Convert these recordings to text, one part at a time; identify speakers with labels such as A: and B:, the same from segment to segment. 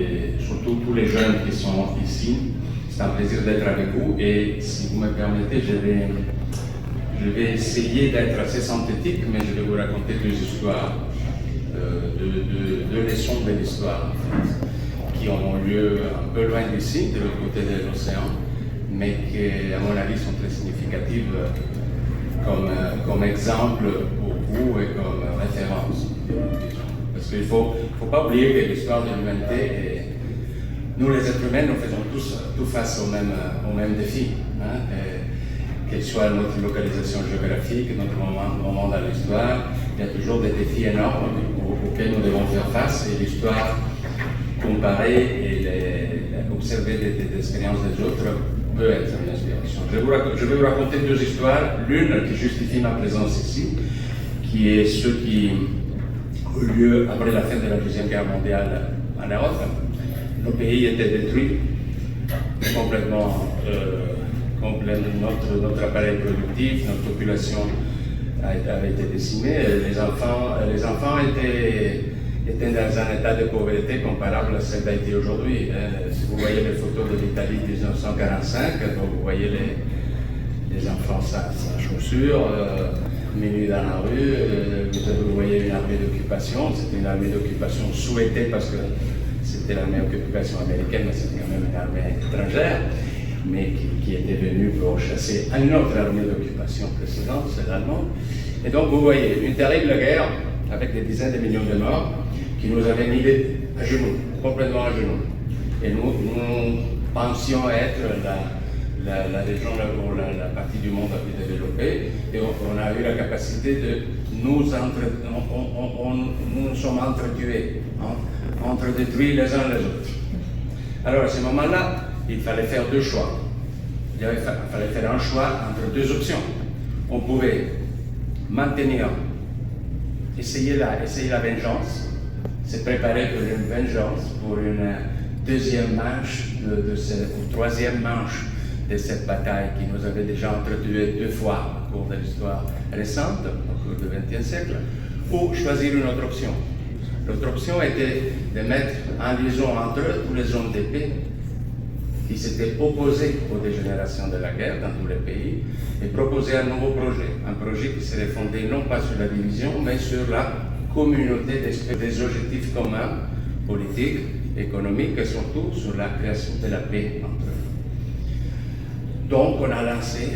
A: et surtout tous les jeunes qui sont ici. C'est un plaisir d'être avec vous et si vous me permettez, je vais essayer d'être assez synthétique, mais je vais vous raconter deux histoires, deux leçons de l'histoire en fait, qui ont lieu un peu loin d'ici, de l'autre côté de l'océan, mais qui, à mon avis, sont très significatives comme exemple pour vous et comme référence. Parce qu'il ne faut pas oublier que l'histoire de l'humanité, nous les êtres humains, nous faisons tous face au même défi. Hein, quelle soit notre localisation géographique, notre moment dans l'histoire, il y a toujours des défis énormes auxquels nous devons faire face et l'histoire comparée et observer des expériences des autres peut être une inspiration. Je vais vous raconter deux histoires, l'une qui justifie ma présence ici, qui est ce qui a eu lieu après la fin de la Deuxième Guerre mondiale en Europe. Nos pays étaient détruits, complètement notre appareil productif, notre population avait été décimée. Les enfants étaient dans un état de pauvreté comparable à celle d'Haïti aujourd'hui. Si vous voyez les photos de l'Italie de 1945, vous voyez les enfants sans chaussures, menus dans la rue, vous voyez une armée d'occupation. C'était une armée d'occupation souhaitée parce que c'était l'armée d'occupation américaine, mais c'était quand même une armée étrangère, mais qui était venue pour chasser une autre armée d'occupation précédente, c'est l'allemande. Et donc vous voyez une terrible guerre avec des dizaines de millions de morts qui nous avait mis à genoux, complètement à genoux. Et nous pensions être la région ou la partie du monde la plus développée, et on a eu la capacité de nous sommes entretués, entre-détruits les uns les autres. Alors à ce moment-là, il fallait faire deux choix. Il fallait faire un choix entre deux options. On pouvait maintenir, essayer la vengeance, se préparer pour une vengeance, pour une deuxième manche, ou troisième manche de cette bataille qui nous avait déjà entretués deux fois au cours de l'histoire récente, au cours du XXe siècle, ou choisir une autre option. L'autre option était de mettre en liaison entre eux tous les hommes d'épée qui s'étaient opposés aux dégénérations de la guerre dans tous les pays et proposer un nouveau un projet qui serait fondé non pas sur la division, mais sur la communauté des objectifs communs, politiques, économiques et surtout sur la création de la paix entre eux. Donc on a lancé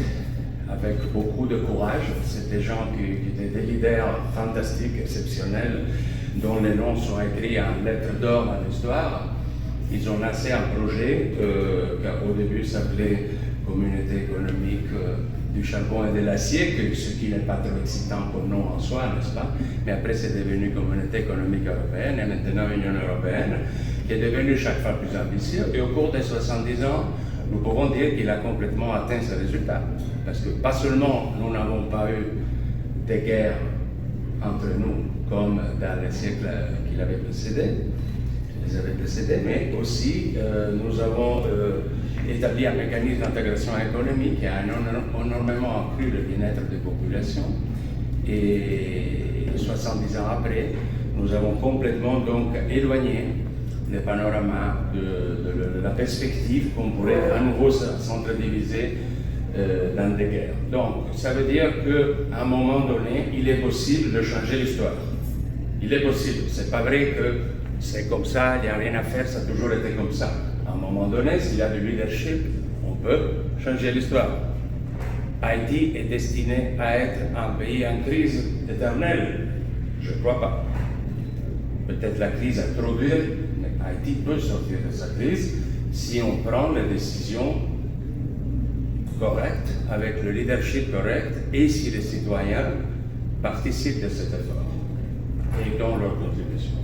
A: avec beaucoup de courage, c'est des gens qui étaient des leaders fantastiques, exceptionnels, dont les noms sont écrits en lettres d'or dans l'histoire. Ils ont lancé un projet qui au début s'appelait Communauté économique du charbon et de l'acier, ce qui n'est pas trop excitant pour nous en soi, n'est-ce pas? Mais après c'est devenu Communauté économique européenne et maintenant Union européenne, qui est devenue chaque fois plus ambitieuse. Et au cours des 70 ans, nous pouvons dire qu'il a complètement atteint ce résultat. Parce que pas seulement nous n'avons pas eu de guerre entre nous, comme dans les siècles qui les avaient précédés, mais aussi nous avons établi un mécanisme d'intégration économique qui a énormément accru le bien-être des populations. Et 70 ans après, nous avons complètement donc éloigné le panorama de la perspective qu'on pourrait à nouveau s'entrediviser dans des guerres. Donc, ça veut dire qu'à un moment donné, il est possible de changer l'histoire. Il est possible. C'est pas vrai que c'est comme ça, il n'y a rien à faire, ça a toujours été comme ça. À un moment donné, s'il y a du leadership, on peut changer l'histoire. Haïti est destiné à être un pays en crise éternelle. Je ne crois pas. Peut-être la crise a trop duré, mais Haïti peut sortir de sa crise si on prend les décisions correctes, avec le leadership correct, et si les citoyens participent de cet effort et donnent leur contribution.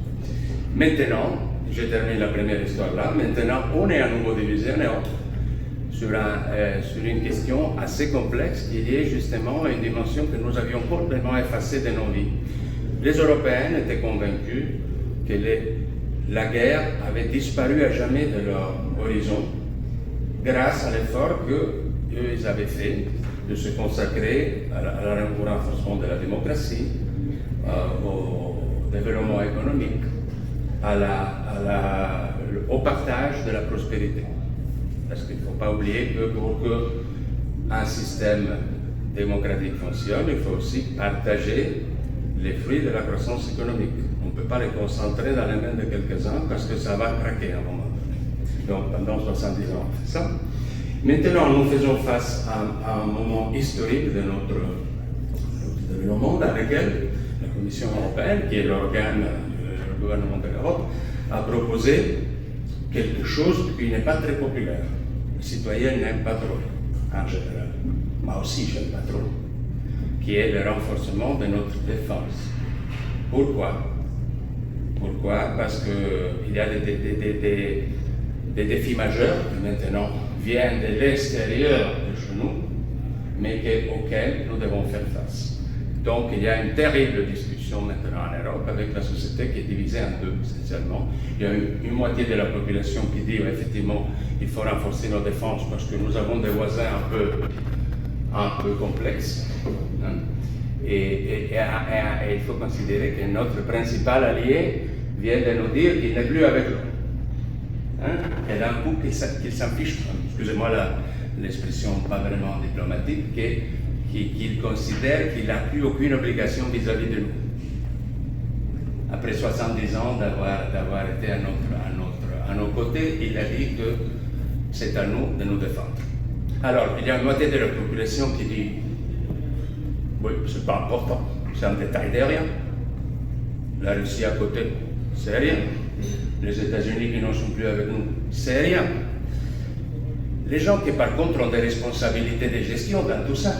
A: Maintenant, je termine la première histoire là, maintenant on est à nouveau divisé en Europe sur une question assez complexe qui est liée justement à une dimension que nous avions complètement effacée de nos vies. Les Européens étaient convaincus que la guerre avait disparu à jamais de leur horizon grâce à l'effort qu'eux avaient fait de se consacrer au renforcement de la démocratie, au développement économique, au partage de la prospérité. Parce qu'il ne faut pas oublier que pour qu'un système démocratique fonctionne, il faut aussi partager les fruits de la croissance économique. On ne peut pas les concentrer dans les mains de quelques-uns parce que ça va craquer à un moment donné. Donc pendant 70 ans, on fait ça. Maintenant, nous faisons face à un moment historique de notre monde dans lequel la Commission européenne, qui est l'organe du gouvernement de l'Europe, a proposé quelque chose qui n'est pas très populaire. Les citoyens n'aiment pas trop, en général. Moi aussi, je n'aime pas trop. Qui est le renforcement de notre défense. Pourquoi? Pourquoi? Parce qu'il y a des défis majeurs qui maintenant viennent de l'extérieur de chez nous, mais auxquels nous devons faire face. Donc il y a une terrible discussion maintenant en Europe avec la société qui est divisée en deux essentiellement. Il y a une moitié de la population qui dit effectivement il faut renforcer nos défenses parce que nous avons des voisins un peu complexes. Hein? Et il faut considérer que notre principal allié vient de nous dire qu'il n'est plus avec nous. Hein? Et d'un coup qu'il s'en fiche, excusez-moi l'expression pas vraiment diplomatique, qu'il considère qu'il n'a plus aucune obligation vis-à-vis de nous. Après 70 ans d'avoir été à nos côtés, il a dit que c'est à nous de nous défendre. Alors, il y a une moitié de la population qui dit oui, c'est pas important, c'est un détail de rien. La Russie à côté, c'est rien. Les États-Unis qui n'en sont plus avec nous, c'est rien. Les gens qui par contre ont des responsabilités de gestion dans tout ça,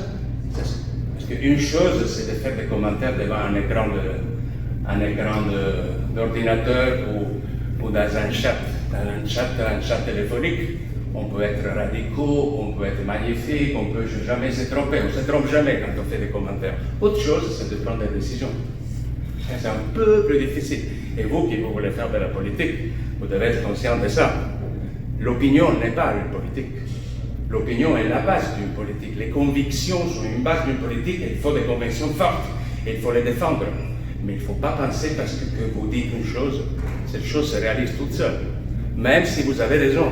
A: parce qu'une chose c'est de faire des commentaires devant un écran d'ordinateur ou dans un chat téléphonique. On peut être radicaux, on peut être magnifique, on peut jamais se tromper, on ne se trompe jamais quand on fait des commentaires. Autre chose, c'est de prendre des décisions. C'est un peu plus difficile. Et vous qui voulez faire de la politique, vous devez être conscient de ça. L'opinion n'est pas une politique. L'opinion est la base d'une politique. Les convictions sont une base d'une politique et il faut des convictions fortes. Et il faut les défendre. Mais il ne faut pas penser parce que vous dites une chose, cette chose se réalise toute seule. Même si vous avez raison.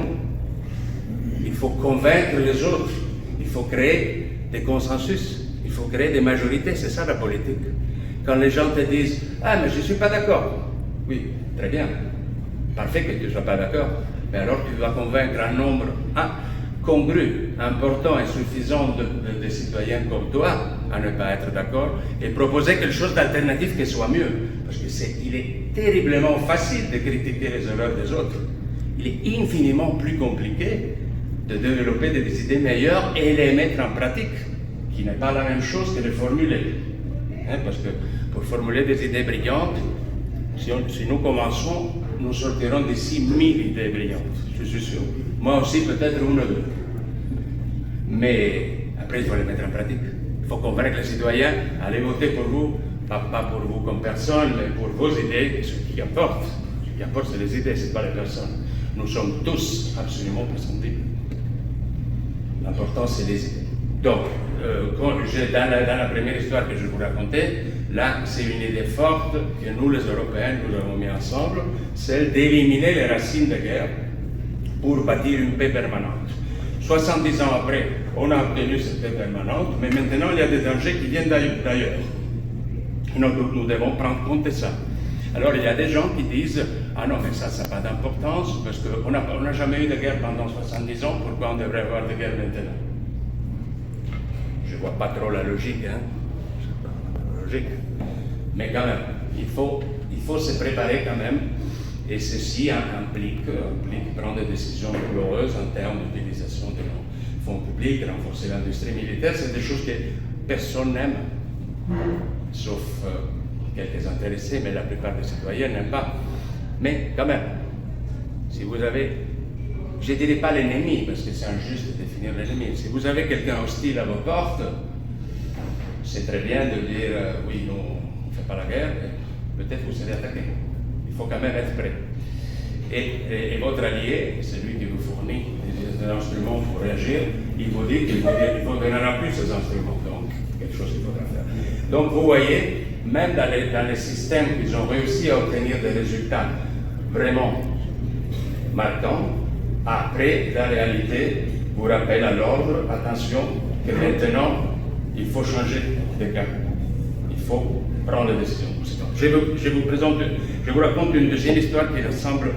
A: Il faut convaincre les autres. Il faut créer des consensus. Il faut créer des majorités. C'est ça la politique. Quand les gens te disent « Ah, mais je ne suis pas d'accord ». Oui, très bien. Parfait que tu ne sois pas d'accord. Mais alors tu dois convaincre un nombre congru, important et suffisant de citoyens comme toi à ne pas être d'accord et proposer quelque chose d'alternatif qui soit mieux. Parce qu'il est terriblement facile de critiquer les erreurs des autres. Il est infiniment plus compliqué de développer des idées meilleures et les mettre en pratique, qui n'est pas la même chose que de formuler. Hein, parce que pour formuler des idées brillantes, si nous commençons, nous sortirons d'ici 1000 idées brillantes, je suis sûr. Moi aussi, peut-être une ou deux. Mais après, il faut les mettre en pratique. Il faut convaincre les citoyens à aller voter pour vous, pas pour vous comme personne, mais pour vos idées, et ce qui importe. Ce qui importe, c'est les idées, ce n'est pas les personnes. Nous sommes tous absolument pressendibles. L'important, c'est les idées. Donc, dans la première histoire que je vous racontais, là, c'est une idée forte que nous, les Européens, nous avons mis ensemble, celle d'éliminer les racines de guerre pour bâtir une paix permanente. 70 ans après, on a obtenu cette paix permanente, mais maintenant, il y a des dangers qui viennent d'ailleurs. Nous devons prendre compte de ça. Alors, il y a des gens qui disent « Ah non, mais ça n'a pas d'importance, parce qu'on n'a jamais eu de guerre pendant 70 ans, pourquoi on devrait avoir de guerre maintenant ?» Je ne vois pas trop la logique, hein. C'est pas la logique. Mais quand même, il faut se préparer quand même, et ceci implique prendre des décisions rigoureuses en termes d'utilisation de nos fonds publics, renforcer l'industrie militaire, c'est des choses que personne n'aime, sauf quelques intéressés, mais la plupart des citoyens n'aiment pas. Mais quand même, si vous avez, je ne dirais pas l'ennemi, parce que c'est injuste de définir l'ennemi, si vous avez quelqu'un hostile à vos portes, c'est très bien de dire oui, nous, on ne fait pas la guerre, peut-être vous serez attaqué. Il faut quand même être prêt. Et votre allié, celui qui vous fournit des instruments pour réagir, il vous dit qu'il vous donnera plus ces instruments. Donc, quelque chose qu'il faudra faire. Donc, vous voyez, même dans les systèmes qui ont réussi à obtenir des résultats vraiment marquant. Après, la réalité vous rappelle à l'ordre, attention, que maintenant, il faut changer de cap. Il faut prendre des décisions. Je vous raconte une deuxième histoire qui ressemble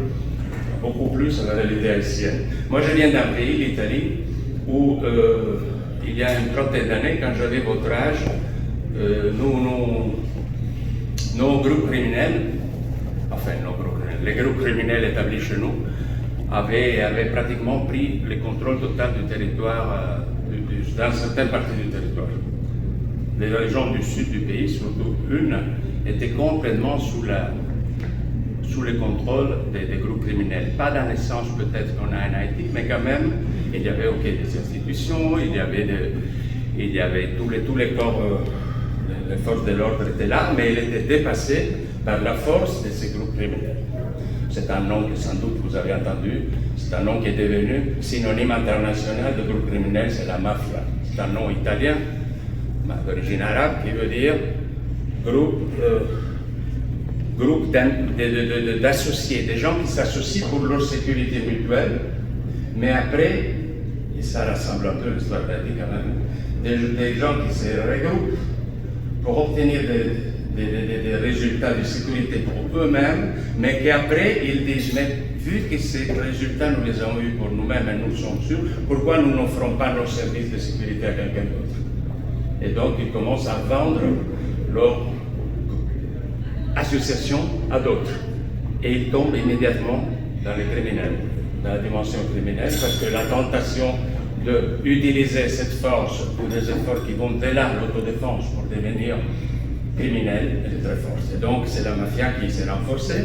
A: beaucoup plus à la réalité haïtienne. Moi, je viens d'un pays, l'Italie, où il y a une trentaine d'années, quand j'avais votre âge, nos groupes criminels, les groupes criminels établis chez nous, avaient pratiquement pris le contrôle total du territoire, dans certaines parties du territoire. Les régions du sud du pays, surtout une, étaient complètement sous le contrôle des groupes criminels. Pas dans le sens peut-être qu'on a en Haïti, mais quand même, il y avait des institutions, il y avait tous les corps, les forces de l'ordre étaient là, mais ils étaient dépassés par la force de ces groupes criminels. C'est un nom que sans doute vous avez entendu, c'est un nom qui est devenu synonyme international de groupe criminel, c'est la mafia. C'est un nom italien, d'origine arabe, qui veut dire groupe d'associés, des gens qui s'associent pour leur sécurité mutuelle, mais après, et ça rassemble un peu l'histoire d'Haïti quand même, des gens qui se regroupent pour obtenir des résultats de sécurité pour eux-mêmes, mais qu'après ils disent, mais vu que ces résultats nous les avons eus pour nous-mêmes et nous sommes sûrs, pourquoi nous n'offrons pas nos services de sécurité à quelqu'un d'autre? Et donc ils commencent à vendre leur association à d'autres. Et ils tombent immédiatement dans les criminels, dans la dimension criminelle, parce que la tentation d'utiliser cette force pour des efforts qui vont dès là, l'autodéfense, pour devenir criminel, elle est très forte. Et donc c'est la mafia qui s'est renforcée.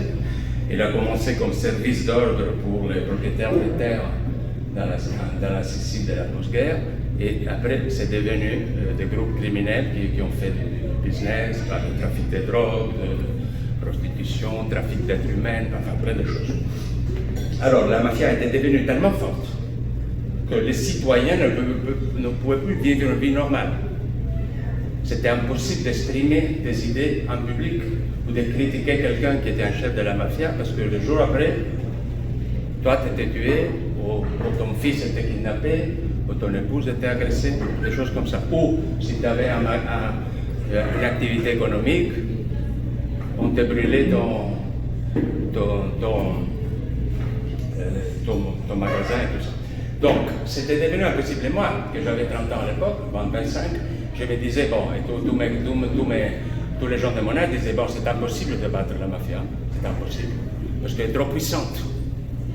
A: Elle a commencé comme service d'ordre pour les propriétaires de terres dans la Sicile de la post-guerre. Et après, c'est devenu des groupes criminels qui ont fait du business, du trafic de drogue, de prostitution, trafic d'êtres humains, enfin plein de choses. Alors la mafia était devenue tellement forte que les citoyens ne pouvaient plus vivre une vie normale. C'était impossible d'exprimer des idées en public ou de critiquer quelqu'un qui était un chef de la mafia parce que le jour après, toi tu étais tué, ou ton fils était kidnappé, ou ton épouse était agressée, des choses comme ça. Ou si tu avais une activité économique, on te brûlait ton magasin et tout ça. Donc, c'était devenu impossible. Et moi, que j'avais 30 ans à l'époque, 25, je me disais, bon, et tous les gens de mon âge disaient, bon, c'est impossible de battre la mafia, c'est impossible, parce qu'elle est trop puissante,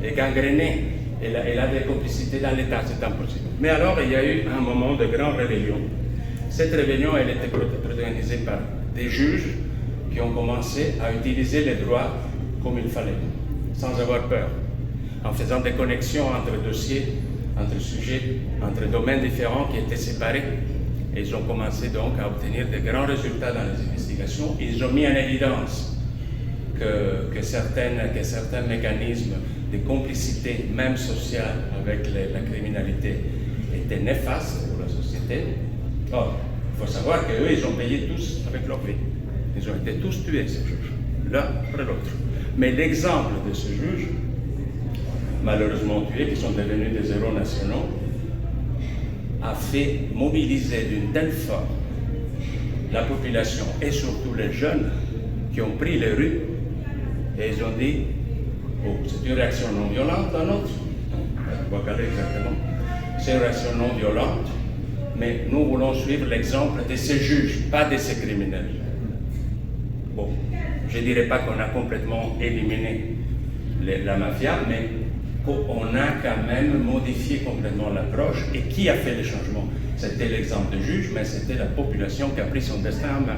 A: elle est gangrénée, elle a des complicités dans l'État, c'est impossible. Mais alors, il y a eu un moment de grande rébellion. Cette rébellion, elle était protagonisée par des juges qui ont commencé à utiliser les droits comme il fallait, sans avoir peur, en faisant des connexions entre dossiers, entre sujets, entre domaines différents qui étaient séparés. Et ils ont commencé donc à obtenir de grands résultats dans les investigations. Ils ont mis en évidence que certains mécanismes de complicité, même sociale, avec la criminalité, étaient néfastes pour la société. Or, il faut savoir qu'eux, ils ont payé tous avec leur vie. Ils ont été tous tués, ces juges, l'un après l'autre. Mais l'exemple de ce juge, malheureusement tués, qui sont devenus des héros nationaux, a fait mobiliser d'une telle forme la population et surtout les jeunes qui ont pris les rues et ils ont dit, oh, c'est une réaction non violente la nôtre, exactement, c'est une réaction non violente, mais nous voulons suivre l'exemple de ces juges, pas de ces criminels. Bon, je ne dirais pas qu'on a complètement éliminé la mafia, mais on a quand même modifié complètement l'approche. Et qui a fait les changements? C'était l'exemple de juge, mais c'était la population qui a pris son destin en main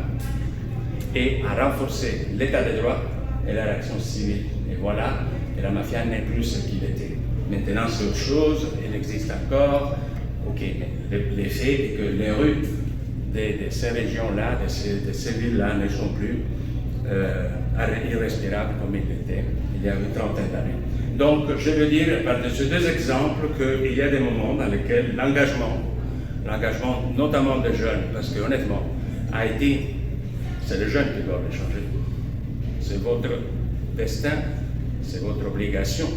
A: et a renforcé l'état de droit et la réaction civile. Et voilà, et la mafia n'est plus ce qu'il était. Maintenant, c'est autre chose, elle existe encore. Ok, mais l'effet est que les rues de ces régions-là, de ces villes-là, ne sont plus irrespirables comme ils l'étaient il y a une trentaine d'années. Donc, je veux dire, par ces deux exemples, qu'il y a des moments dans lesquels l'engagement notamment des jeunes, parce que honnêtement, Haïti, c'est les jeunes qui doivent les changer. C'est votre destin, c'est votre obligation.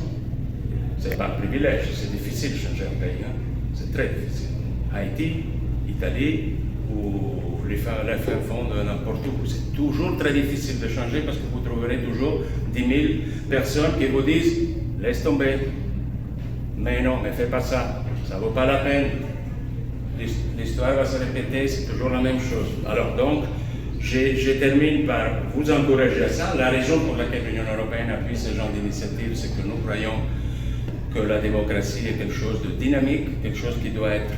A: c'est pas un privilège, c'est difficile de changer un pays, hein? C'est très difficile. Haïti, Italie, ou les fins fonds de n'importe où, c'est toujours très difficile de changer parce que vous trouverez toujours 10 000 personnes qui vous disent « laisse tomber, mais non, mais fais pas ça, ça vaut pas la peine, l'histoire va se répéter, c'est toujours la même chose ». Alors donc, je termine par vous encourager à ça. La raison pour laquelle l'Union européenne appuie ce genre d'initiative, c'est que nous croyons que la démocratie est quelque chose de dynamique, quelque chose qui doit être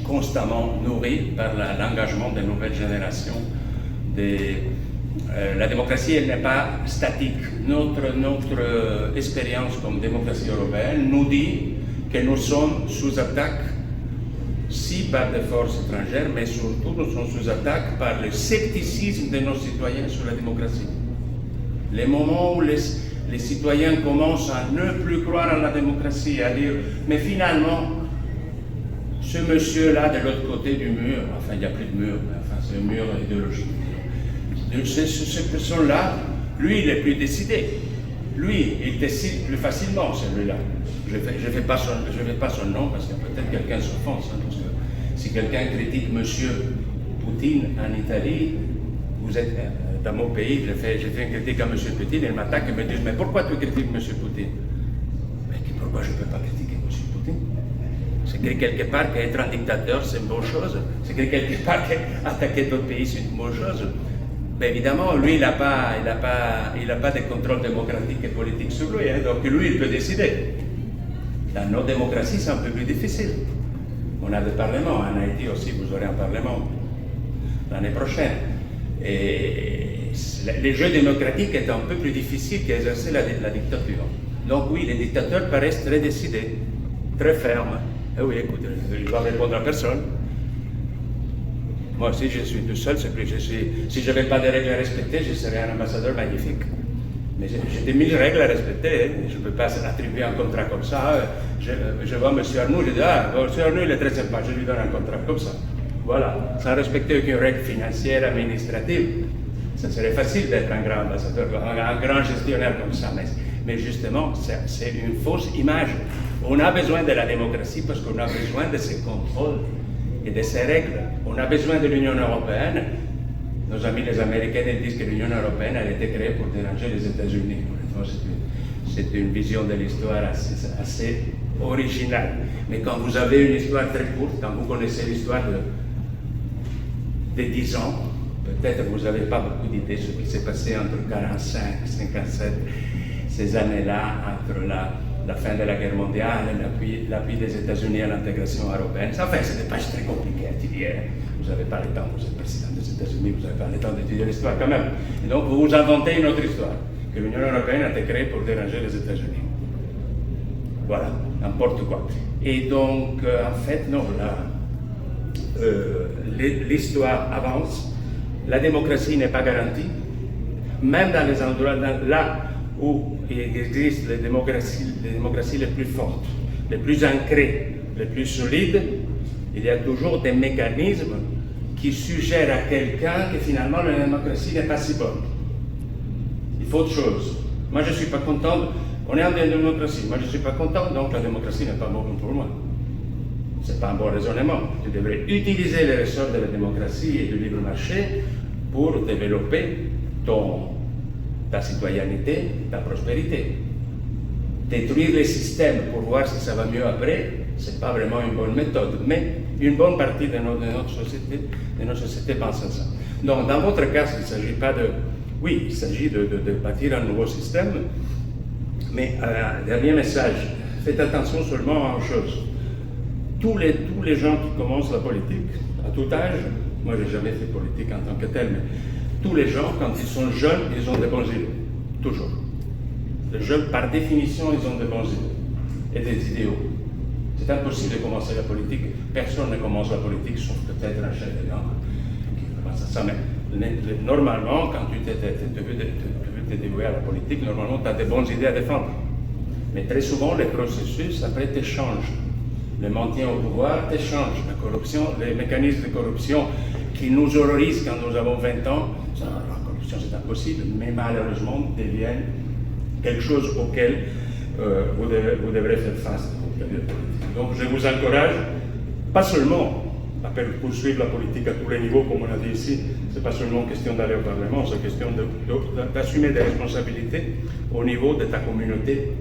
A: constamment nourri par l'engagement des nouvelles générations. La démocratie, elle n'est pas statique. Notre expérience comme démocratie européenne nous dit que nous sommes sous attaque, si par des forces étrangères, mais surtout nous sommes sous attaque par le scepticisme de nos citoyens sur la démocratie. Les moments où les citoyens commencent à ne plus croire en la démocratie, à dire « mais finalement, ce monsieur-là de l'autre côté du mur, enfin il n'y a plus de mur, mais enfin c'est un mur idéologique. Cette personne-là, lui il est plus décidé. Lui, il décide plus facilement celui-là. Je ne fais pas son nom parce que peut-être quelqu'un s'offense. Hein, parce que si quelqu'un critique monsieur Poutine en Italie, vous êtes dans mon pays, j'ai fait une critique à monsieur Poutine, il m'attaque et me dit mais pourquoi tu critiques monsieur Poutine? Mais pourquoi je ne peux pas critiquer monsieur Poutine? C'est que quelque part qu'être un dictateur, c'est une bonne chose. C'est que quelque part qu'attaquer d'autres pays, c'est une bonne chose. Mais évidemment, lui, il n'a pas de contrôle démocratique et politique sur lui. Hein, donc lui, il peut décider. Dans nos démocraties, c'est un peu plus difficile. On a des parlements. En Haïti aussi, vous aurez un parlement l'année prochaine. Et les jeux démocratiques est un peu plus difficile qu'exercer la dictature. Donc oui, les dictateurs paraissent très décidés, très fermes. Eh oui, écoute, je ne vais répondre à personne. Moi aussi, je suis tout seul. Si je n'avais pas de règles à respecter, je serais un ambassadeur magnifique. Mais j'ai des mille règles à respecter. Hein. Je ne peux pas attribuer un contrat comme ça. Je vois M. Arnoux, je dis « Ah, M. Arnoux, il est très sympa, je lui donne un contrat comme ça. » Voilà, sans respecter aucune règle financière, administrative. Ça serait facile d'être un grand ambassadeur, un grand gestionnaire comme ça. Mais justement, c'est une fausse image. On a besoin de la démocratie parce qu'on a besoin de ces contrôles et de ces règles. On a besoin de l'Union européenne. Nos amis les Américains disent que l'Union européenne a été créée pour déranger les États-Unis. C'est une vision de l'histoire assez originale. Mais quand vous avez une histoire très courte, quand vous connaissez l'histoire de 10 ans, peut-être vous n'avez pas beaucoup d'idées de ce qui s'est passé entre 1945 et 1957, ces années-là, entre la fin de la guerre mondiale, l'appui des États-Unis à l'intégration européenne. Enfin, c'est des pages très compliquées à étudier. Vous n'avez pas le temps, vous êtes président des États-Unis, vous n'avez pas le temps d'étudier l'histoire quand même. Et donc, vous inventez une autre histoire, que l'Union européenne a été créée pour déranger les États-Unis. Voilà, n'importe quoi. Et donc, en fait, non, l'histoire avance, la démocratie n'est pas garantie, même dans les endroits là où il existe les démocraties les plus fortes, les plus ancrées, les plus solides, il y a toujours des mécanismes qui suggèrent à quelqu'un que finalement la démocratie n'est pas si bonne. Il faut autre chose. Moi je ne suis pas content, on est en démocratie, moi je ne suis pas content, donc la démocratie n'est pas bonne pour moi. Ce n'est pas un bon raisonnement. Tu devrais utiliser les ressorts de la démocratie et du libre marché pour développer ta citoyenneté, ta prospérité. Détruire les systèmes pour voir si ça va mieux après, ce n'est pas vraiment une bonne méthode, mais une bonne partie de notre société pense à ça. Donc, dans votre cas, il ne s'agit pas de... Oui, il s'agit de bâtir un nouveau système, mais dernier message, faites attention seulement à une chose. Tous les gens qui commencent la politique, à tout âge, moi je n'ai jamais fait politique en tant que tel, mais tous les gens, quand ils sont jeunes, ils ont des bonnes idées. Toujours. Les jeunes, par définition, ils ont des bonnes idées et des idéaux. C'est impossible de commencer la politique. Personne ne commence la politique, sauf peut-être un chef de gang qui commence à ça. Mais normalement, quand tu veux te dévouer à la politique, normalement, tu as des bonnes idées à défendre. Mais très souvent, les processus, après, te changent. Le maintien au pouvoir te change. La corruption, les mécanismes de corruption qui nous horrorisent quand nous avons 20 ans, la corruption c'est impossible, mais malheureusement deviennent quelque chose auquel vous devrez faire face à votre carrière politique. Donc je vous encourage, pas seulement à poursuivre la politique à tous les niveaux, comme on a dit ici, c'est pas seulement question d'aller au Parlement, c'est question d'assumer des responsabilités au niveau de ta communauté,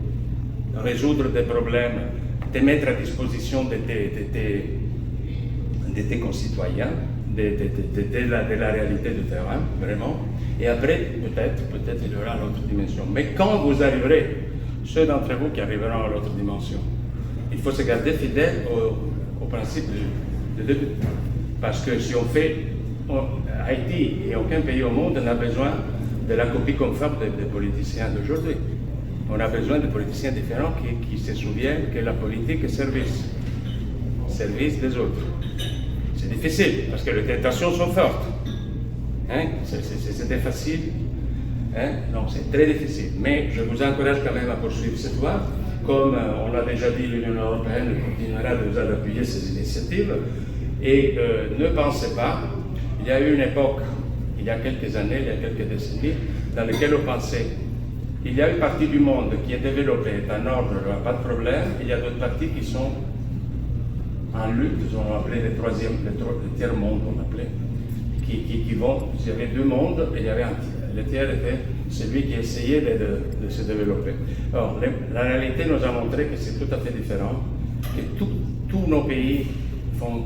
A: de résoudre des problèmes, de mettre à disposition de tes concitoyens, de la réalité du terrain, vraiment. Et après, peut-être il y aura l'autre dimension. Mais quand vous arriverez, ceux d'entre vous qui arriveront à l'autre dimension, il faut se garder fidèle au principe de début. Parce que si on fait Haïti et aucun pays au monde n'a besoin de la copie conforme des politiciens d'aujourd'hui. On a besoin de politiciens différents qui se souviennent que la politique est service des autres. C'est difficile parce que les tentations sont fortes. Hein? C'était facile. Hein? Non, c'est très difficile. Mais je vous encourage quand même à poursuivre cette voie. Comme on l'a déjà dit, l'Union européenne continuera d'appuyer ces initiatives. Et ne pensez pas, il y a eu une époque, il y a quelques années, il y a quelques décennies, dans laquelle on pensait, il y a une partie du monde qui est développée, est en ordre, il n'y a pas de problème, il y a d'autres parties qui sont en lutte, on appelait le tiers-monde, on appelait, qui vont, il y avait deux mondes, et il y avait le tiers était celui qui essayait de se développer. Alors, la réalité nous a montré que c'est tout à fait différent, que tous nos pays font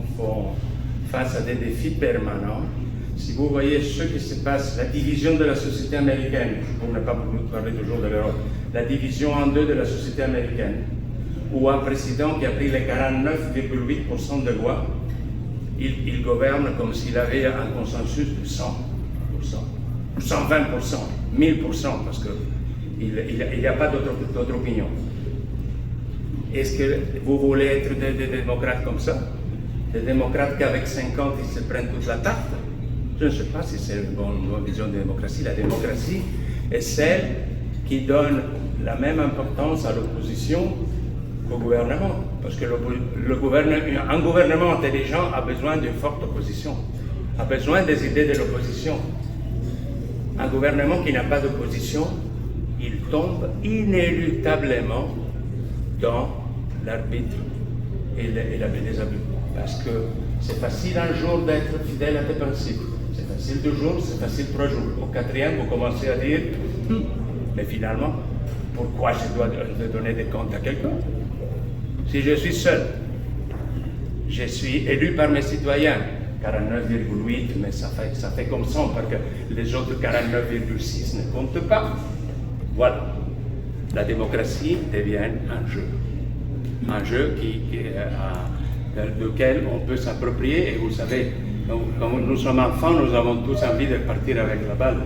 A: face à des défis permanents. Si vous voyez ce qui se passe, la division de la société américaine, pour ne pas parler toujours de l'Europe, la division en deux de la société américaine, où un président qui a pris les 49,8% de lois, il gouverne comme s'il avait un consensus de 100%, 120%, 1000%, parce qu'il n'y a pas d'autre opinion. Est-ce que vous voulez être des démocrates comme ça? Des démocrates qu'avec 50 ils se prennent toute la tarte? Je ne sais pas si c'est une bonne vision de démocratie. La démocratie est celle qui donne la même importance à l'opposition qu'au gouvernement. Parce que un gouvernement intelligent a besoin d'une forte opposition, a besoin des idées de l'opposition. Un gouvernement qui n'a pas d'opposition, il tombe inéluctablement dans l'arbitre et les abus. Parce que c'est facile un jour d'être fidèle à tes principes. C'est facile 2 jours, c'est facile 3 jours. Au 4e, vous commencez à dire mais finalement, pourquoi je dois donner des comptes à quelqu'un? Si je suis seul, je suis élu par mes citoyens, 49,8, mais ça fait comme 100 parce que les autres 49,6 ne comptent pas. Voilà. La démocratie devient un jeu duquel on peut s'approprier. Et vous savez, quand nous sommes enfants, nous avons tous envie de partir avec la balle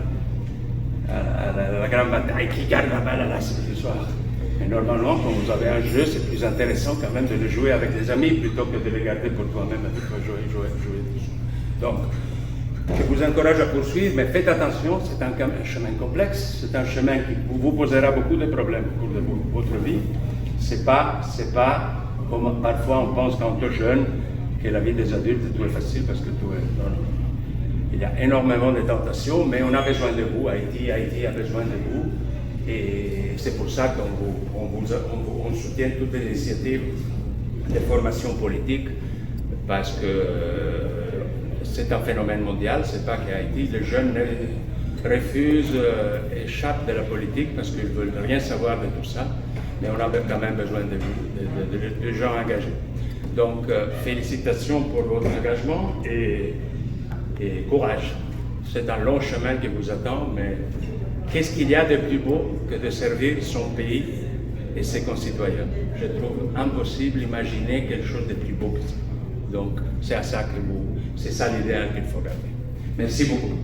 A: à la grande bataille. Qui garde la balle à la ce soir? Et normalement, quand vous avez un jeu, c'est plus intéressant quand même de le jouer avec des amis plutôt que de le garder pour toi-même et de jouer. Donc, je vous encourage à poursuivre, mais faites attention, c'est un chemin complexe, c'est un chemin qui vous posera beaucoup de problèmes au cours de votre vie. C'est pas comme parfois on pense quand on est jeune, que la vie des adultes tout est facile parce que tout est... Non. Il y a énormément de tentations, mais on a besoin de vous, Haïti a besoin de vous. Et c'est pour ça qu'on soutient toutes les initiatives de formation politique, parce que c'est un phénomène mondial, c'est pas qu'Haïti, les jeunes refusent, échappent de la politique parce qu'ils ne veulent rien savoir de tout ça, mais on a quand même besoin de vous, de gens engagés. Donc, félicitations pour votre engagement et courage. C'est un long chemin qui vous attend, mais qu'est-ce qu'il y a de plus beau que de servir son pays et ses concitoyens? Je trouve impossible d'imaginer quelque chose de plus beau que ça. Donc, c'est ça l'idéal qu'il faut garder. Merci beaucoup.